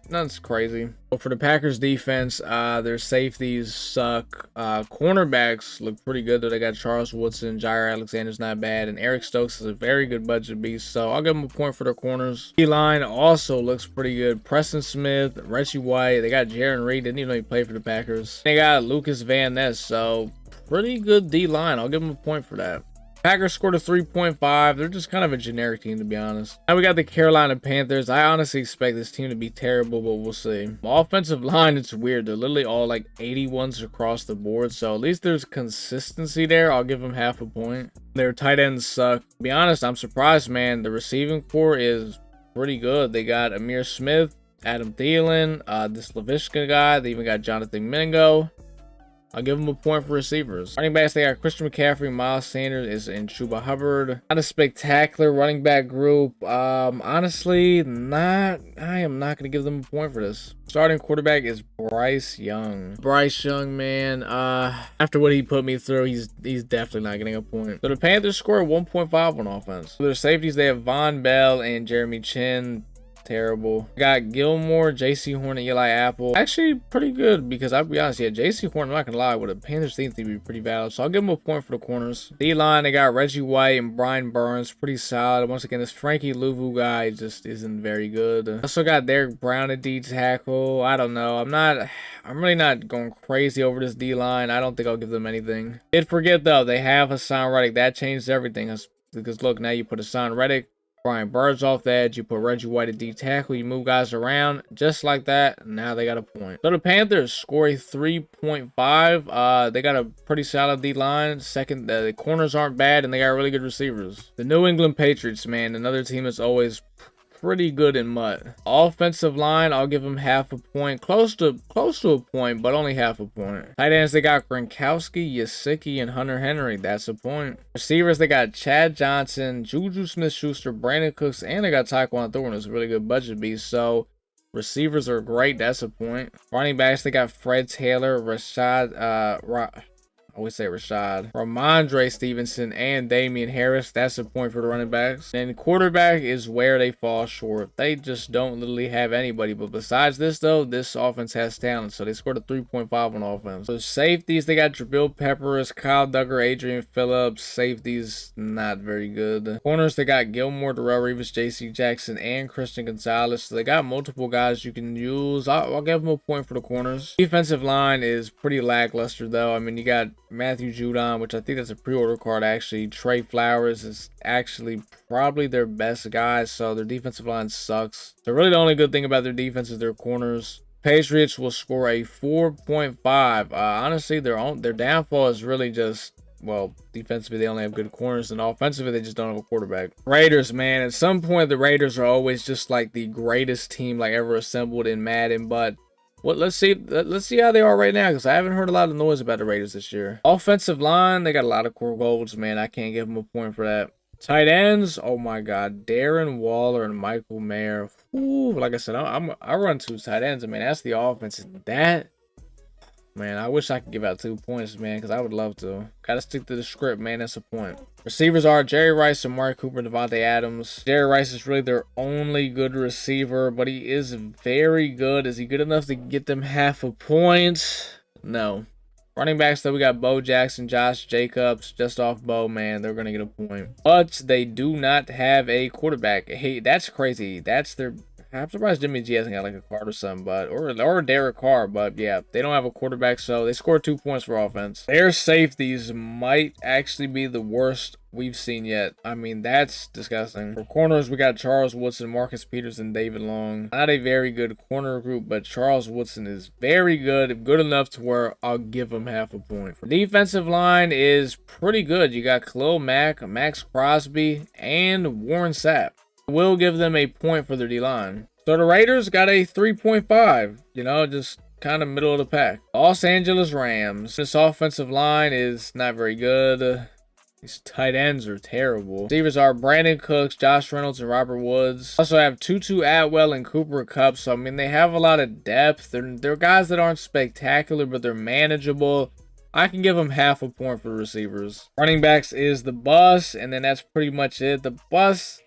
that's crazy. For the Packers defense, their safeties suck. Cornerbacks look pretty good though. They got Charles Woodson, Jair Alexander's not bad, and Eric Stokes is a very good budget beast. So I'll give them a point for their corners. D-line also looks pretty good. Preston Smith, Reggie White. They got Jaron Reed. Didn't even know he played for the Packers. They got Lucas Van Ness. So pretty good D-line. I'll give them a point for that. Packers scored a 3.5. They're just kind of a generic team, to be honest. Now we got the Carolina Panthers. I honestly expect this team to be terrible, but we'll see. Offensive line, it's weird. They're literally all like 81s across the board, so at least there's consistency there. I'll give them half a point. Their tight ends suck. To be honest, I'm surprised, man. The receiving core is pretty good. They got Amir Smith, Adam Thielen, this Laviska guy. They even got Jonathan Mingo. I'll give them a point for receivers. Running backs, they got Christian McCaffrey, Miles Sanders, and Chuba Hubbard. Not a spectacular running back group. Honestly, I am not going to give them a point for this. Starting quarterback is Bryce Young. Bryce Young, man, after what he put me through, he's definitely not getting a point. So the Panthers scored 1.5 on offense. For their safeties, they have Von Bell and Jeremy Chin. Terrible. Got Gilmore, JC Horn, and Eli Apple. Actually, pretty good because I'll be honest, yeah, JC Horn, I'm not gonna lie, with the Panthers team to be pretty valid. So I'll give them a point for the corners. D-line, they got Reggie White and Brian Burns, pretty solid. Once again, this Frankie Louvu guy just isn't very good. Also got Derek Brown at D tackle. I don't know. I'm really not going crazy over this D-line. I don't think I'll give them anything. Did forget though, they have Hassan Reddick. That changed everything. Because look, now you put Hassan Reddick, Brian Burns off the edge, you put Reggie White at D tackle, you move guys around just like that. Now they got a point. So the Panthers score a 3.5. They got a pretty solid D line. Second, the corners aren't bad, and they got really good receivers. The New England Patriots, man, another team that's always pretty good in mud. Offensive line, I'll give them half a point, close to a point, but only half a point. Tight ends, they got Gronkowski, Yasicki, and Hunter Henry. That's a point. Receivers, they got Chad Johnson, Juju Smith-Schuster, Brandon Cooks, and they got Tyquan Thornton. It's a really good budget beast. So receivers are great. That's a point. Running backs, they got Fred Taylor, Ramondre Stevenson, and Damian Harris. That's a point for the running backs. And quarterback is where they fall short. They just don't literally have anybody. But besides this, though, this offense has talent. So they scored a 3.5 on offense. So safeties, they got Jabril Peppers, Kyle Duggar, Adrian Phillips. Safeties, not very good. Corners, they got Gilmore, Darrell Reeves, J.C. Jackson, and Christian Gonzalez. So they got multiple guys you can use. I'll give them a point for the corners. Defensive line is pretty lackluster, though. I mean, you got Matthew Judon, which I think that's a pre-order card actually. Trey Flowers is actually probably their best guy, so their defensive line sucks. So really the only good thing about their defense is their corners. Patriots will score a 4.5. Honestly, their downfall is really just, well, defensively they only have good corners, and offensively they just don't have a quarterback. Raiders, man, at some point the Raiders are always just like the greatest team like ever assembled in Madden, but let's see how they are right now, because I haven't heard a lot of noise about the Raiders this year. Offensive line, they got a lot of core golds, man. I can't give them a point for that. Tight ends, oh my God, Darren Waller and Michael Mayer. Ooh, like I said, I run 2 tight ends, and man, that's the offense. Man, I wish I could give out 2 points, man, because I would love to. Gotta stick to the script, man. That's a point. Receivers are Jerry Rice, Amari Cooper, Devontae Adams. Jerry Rice is really their only good receiver, but he is very good. Is he good enough to get them half a point? No. Running backs, though, we got Bo Jackson, Josh Jacobs, just off Bo, man. They're going to get a point. But they do not have a quarterback. Hey, that's crazy. That's their... I'm surprised Jimmy G hasn't got like a card or something, but or Derek Carr, but yeah, they don't have a quarterback, so they scored 2 points for offense. Their safeties might actually be the worst we've seen yet. I mean, that's disgusting. For corners, we got Charles Woodson, Marcus Peters, and David Long. Not a very good corner group, but Charles Woodson is very good enough to where I'll give him half a point. For defensive line is pretty good. You got Khalil Mack, Max Crosby, and Warren Sapp. Will give them a point for their D-line. So the Raiders got a 3.5, you know, just kind of middle of the pack. Los Angeles Rams. This offensive line is not very good. These tight ends are terrible. Receivers are Brandon Cooks, Josh Reynolds, and Robert Woods. Also have Tutu Atwell and Cooper Kupp. So, I mean, they have a lot of depth. They're guys that aren't spectacular, but they're manageable. I can give them half a point for the receivers. Running backs is the bus, and then that's pretty much it. The bus...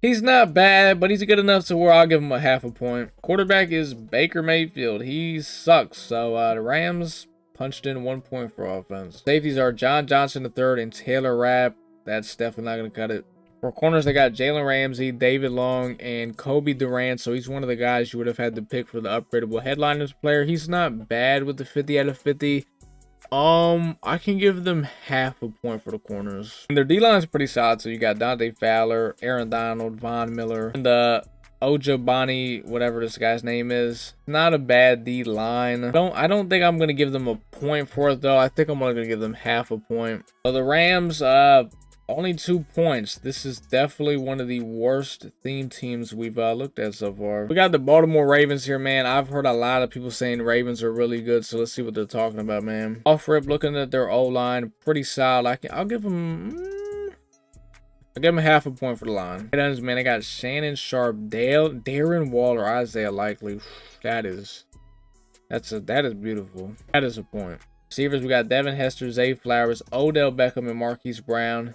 He's not bad, but he's good enough to where I'll give him a half a point. Quarterback is Baker Mayfield. He sucks. So the Rams punched in 1 point for offense. Safeties are John Johnson III and Taylor Rapp. That's definitely not going to cut it. For corners, they got Jalen Ramsey, David Long, and Kobe Durant. So he's one of the guys you would have had to pick for the upgradable headliners player. He's not bad with the 50 out of 50. I can give them half a point for the corners. And their D-line is pretty solid. So you got Dante Fowler, Aaron Donald, Von Miller, and Ojabani, whatever this guy's name is. Not a bad D-line. I don't think I'm gonna give them a point for it though. I think I'm only gonna give them half a point. So the Rams, Only 2 points. This is definitely one of the worst theme teams we've looked at so far. We got the Baltimore Ravens here, man. I've heard a lot of people saying Ravens are really good, so let's see what they're talking about, man. Off rip, looking at their O-line, pretty solid. I'll give them... I'll give them half a point for the line. Man, they got Shannon Sharp, Darren Waller, Isaiah Likely. That is beautiful. That is a point. Receivers, we got Devin Hester, Zay Flowers, Odell Beckham, and Marquise Brown.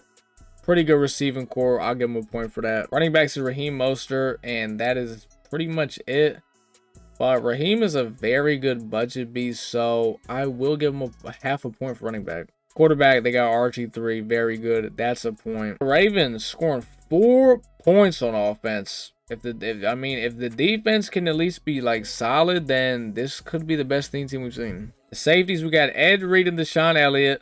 Pretty good receiving core. I'll give him a point for that. Running backs is Raheem Mostert, and that is pretty much it. But Raheem is a very good budget beast, so I will give him a half a point for running back. Quarterback, they got RG3, very good. That's a point. The Ravens scoring 4 points on offense. If the defense can at least be like solid, then this could be the best team we've seen. The safeties, we got Ed Reed and Deshaun Elliott.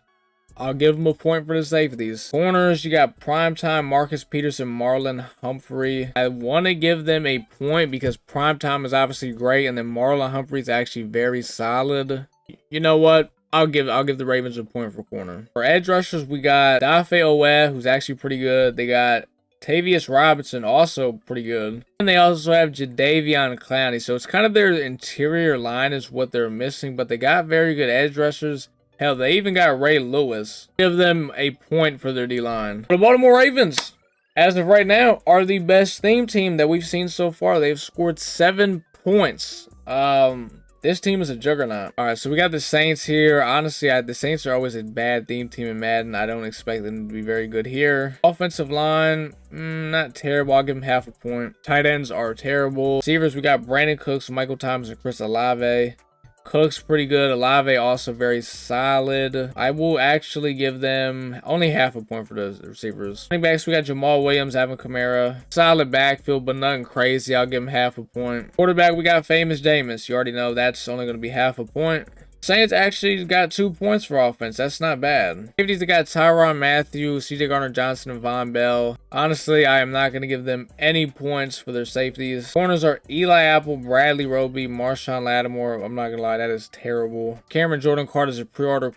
I'll give them a point for the safeties. Corners, you got Primetime, Marcus Peterson, Marlon Humphrey. I want to give them a point because Primetime is obviously great, and then Marlon Humphrey is actually very solid. You know what? I'll give the Ravens a point for corner. For edge rushers, we got Dafe Owe, who's actually pretty good. They got Tavius Robinson, also pretty good. And they also have Jadeveon Clowney. So it's kind of their interior line is what they're missing, but they got very good edge rushers. Hell, they even got Ray Lewis. Give them a point for their D-line. The Baltimore Ravens, as of right now, are the best theme team that we've seen so far. They've scored 7 points. This team is a juggernaut. All right, so we got the Saints here. Honestly, the Saints are always a bad theme team in Madden. I don't expect them to be very good here. Offensive line, not terrible. I'll give them half a point. Tight ends are terrible. Receivers, we got Brandon Cooks, Michael Thomas, and Chris Olave. Cooks pretty good. Olave also very solid. I will actually give them only half a point for the receivers. Running backs, we got Jamal Williams, Alvin Kamara. Solid backfield, but nothing crazy. I'll give him half a point. Quarterback, we got Famous Jameis. You already know that's only going to be half a point. Saints actually got 2 points for offense. That's not bad. Safeties, they got Tyrann Mathieu, CJ Gardner-Johnson, and Von Bell. Honestly, I am not going to give them any points for their safeties. Corners are Eli Apple, Bradley Roby, Marshawn Lattimore. I'm not going to lie, that is terrible. Cameron Jordan card is a pre-order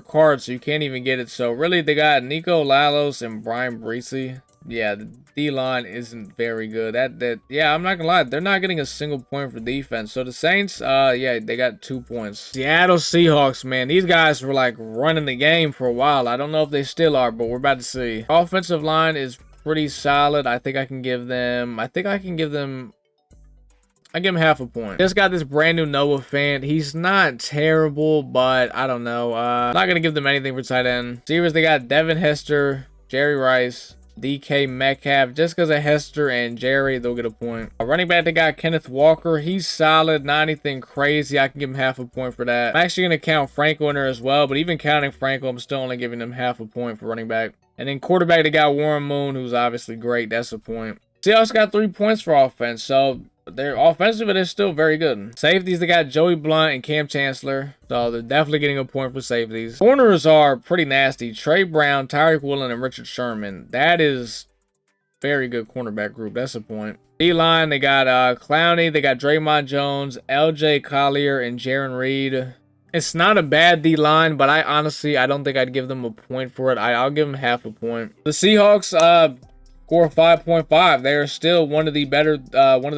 card, so you can't even get it. So really, they got Nico Lalos and Brian Breesy. Yeah, the D-line isn't very good. Yeah, I'm not gonna lie, they're not getting a single point for defense. So the Saints, yeah, they got 2 points. Seattle Seahawks, man, these guys were like running the game for a while. I don't know if they still are, but we're about to see. Offensive line is pretty solid. I can give them half a point. Just got this brand new Noah Fant. He's not terrible, but I don't know. Not gonna give them anything for tight end. Receivers, they got Devin Hester, Jerry Rice, DK Metcalf. Just because of Hester and Jerry, they'll get a point. A running back, they got Kenneth Walker. He's solid, not anything crazy. I can give him half a point for that. I'm actually going to count Franco in there as well, but even counting Franco, I'm still only giving him half a point for running back. And then quarterback, they got Warren Moon, who's obviously great. That's a point. Seahawks got 3 points for offense, so they're offensive, but they're still very good. Safeties, they got Joey Blunt and Cam Chancellor, so they're definitely getting a point for safeties. Corners are pretty nasty. Trey Brown, Tyreek Woolen, and Richard Sherman. That is very good cornerback group. That's a point. D-line, they got Clowney, they got Draymond Jones, LJ Collier, and Jaron Reed. It's not a bad D-line, but I don't think I'd give them a point for it. I'll give them half a point. The Seahawks, score 5.5. They are still one of the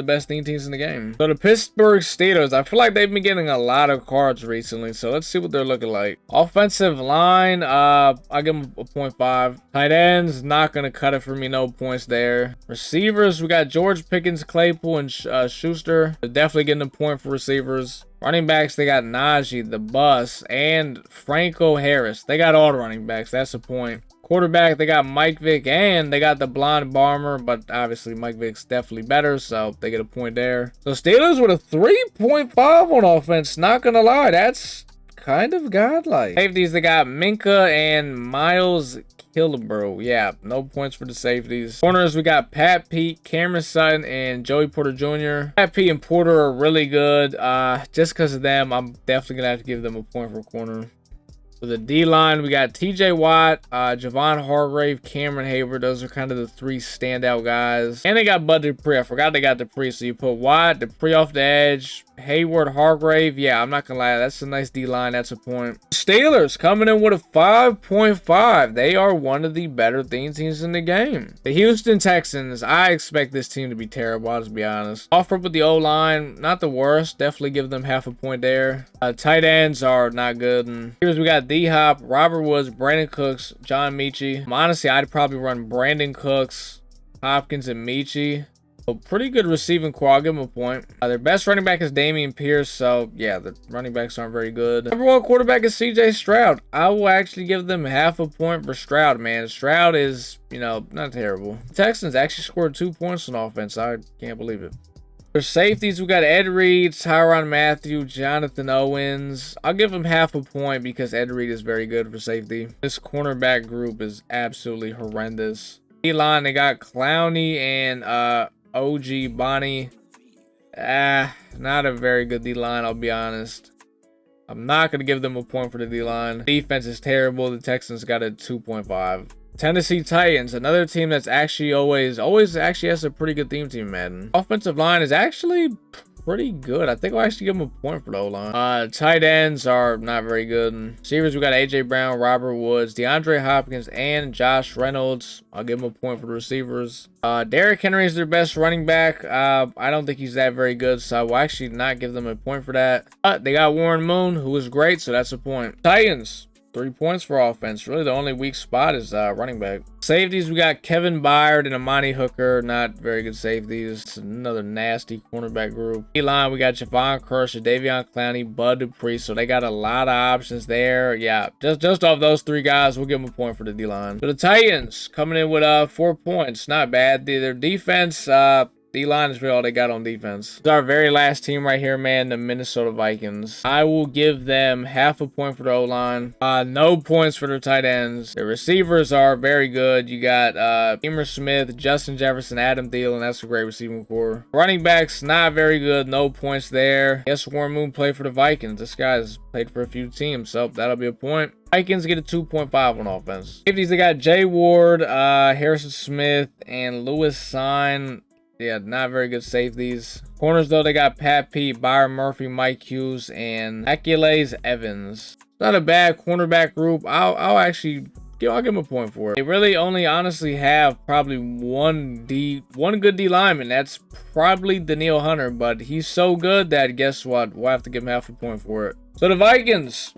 best theme teams in the game. So the Pittsburgh Steelers, I feel like they've been getting a lot of cards recently. So let's see what they're looking like. Offensive line, I'll give them a 0.5. Tight ends, not gonna cut it for me. No points there. Receivers, we got George Pickens, Claypool, and Schuster. They're definitely getting a point for receivers. Running backs, they got Najee, the Bus, and Franco Harris. They got all the running backs. That's a point. Quarterback, they got Mike Vick, and they got the blonde bomber, but obviously Mike Vick's definitely better, so they get a point there. So Steelers with a 3.5 on offense. Not gonna lie, that's kind of godlike. Safeties, they got Minka and Miles Killebrew. Yeah, no points for the safeties. Corners, we got Pat Pete, Cameron Sutton, and Joey Porter Jr. Pat Pete and Porter are really good. Just because of them, I'm definitely gonna have to give them a point for corner. For the D-line, we got TJ Watt, Javon Hargrave, Cameron Hayward. Those are kind of the three standout guys. And they got Bud Dupree. I forgot they got Dupree. So you put Watt, Dupree off the edge, Hayward, Hargrave. Yeah, I'm not going to lie. That's a nice D-line. That's a point. Steelers coming in with a 5.5. They are one of the better theme teams in the game. The Houston Texans, I expect this team to be terrible, I'll just be honest. Offer up with the O-line, not the worst. Definitely give them half a point there. Tight ends are not good. And here's we got D-Hop, Robert Woods, Brandon Cooks, John Mechie. Honestly, I'd probably run Brandon Cooks, Hopkins, and Mechie. So pretty good receiving core. I'll give them a point. Their best running back is Damian Pierce. So yeah, the running backs aren't very good. Number one quarterback is CJ Stroud. I will actually give them half a point for Stroud, man. Stroud is, you know, not terrible. The Texans actually scored 2 points on offense. I can't believe it. For safeties, we got Ed Reed, Tyrann Mathieu, Jonathan Owens. I'll give him half a point because Ed Reed is very good for safety. This cornerback group is absolutely horrendous. D-line, they got Clowney and OG Bonnie. Not a very good D-line, I'll be honest. I'm not going to give them a point for the D-line. Defense is terrible. The Texans got a 2.5. Tennessee Titans, another team that's actually always actually has a pretty good team in Madden. Offensive line is actually pretty good. I think I'll actually give them a point for the O-line. Tight ends are not very good. Receivers, we got AJ Brown, Robert Woods, DeAndre Hopkins, and Josh Reynolds. I'll give them a point for the receivers. Derrick Henry is their best running back. I don't think he's that very good, so I will actually not give them a point for that. But they got Warren Moon, who is great, so that's a point. Titans. 3 points for offense. Really, the only weak spot is running back. Safeties, we got Kevin Byard and Amani Hooker. Not very good safeties. It's another nasty cornerback group. D-line, we got Javon Kershaw, Davion Clowney, Bud Dupree. So they got a lot of options there. Yeah, just off those 3 guys, we'll give them a point for the D-line. So the Titans coming in with 4 points. Not bad. Their defense, D-line is really all they got on defense. This is our very last team right here, man, the Minnesota Vikings. I will give them half a point for the O-line. No points for their tight ends. The receivers are very good. You got Emmer Smith, Justin Jefferson, Adam Thielen. That's a great receiving core. Running backs, not very good. No points there. Yes, Warren Moon played for the Vikings. This guy's played for a few teams, so that'll be a point. Vikings get a 2.5 on offense. Safeties, they got Jay Ward, Harrison Smith, and Lewis Sign. Yeah, not very good safeties. Corners, though, they got Pat Pete, Byron Murphy, Mike Hughes, and Achilles Evans. Not a bad cornerback group. I'll give them a point for it. They really only honestly have probably one good D lineman. That's probably Danielle Hunter, but he's so good that guess what? We'll have to give him half a point for it. So the Vikings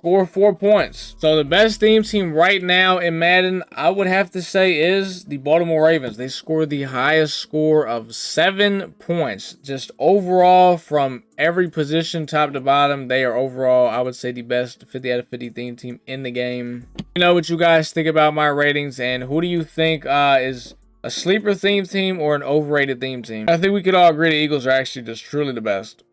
score 4 points. So the best team right now in Madden, I would have to say, is the Baltimore Ravens. They scored the highest score of 7 points. Just overall, from every position, top to bottom, they are overall, I would say, the best 50 out of 50 team in the game. You know what you guys think about my ratings, and who do you think is a sleeper theme team or an overrated theme team? I think we could all agree the Eagles are actually just truly the best.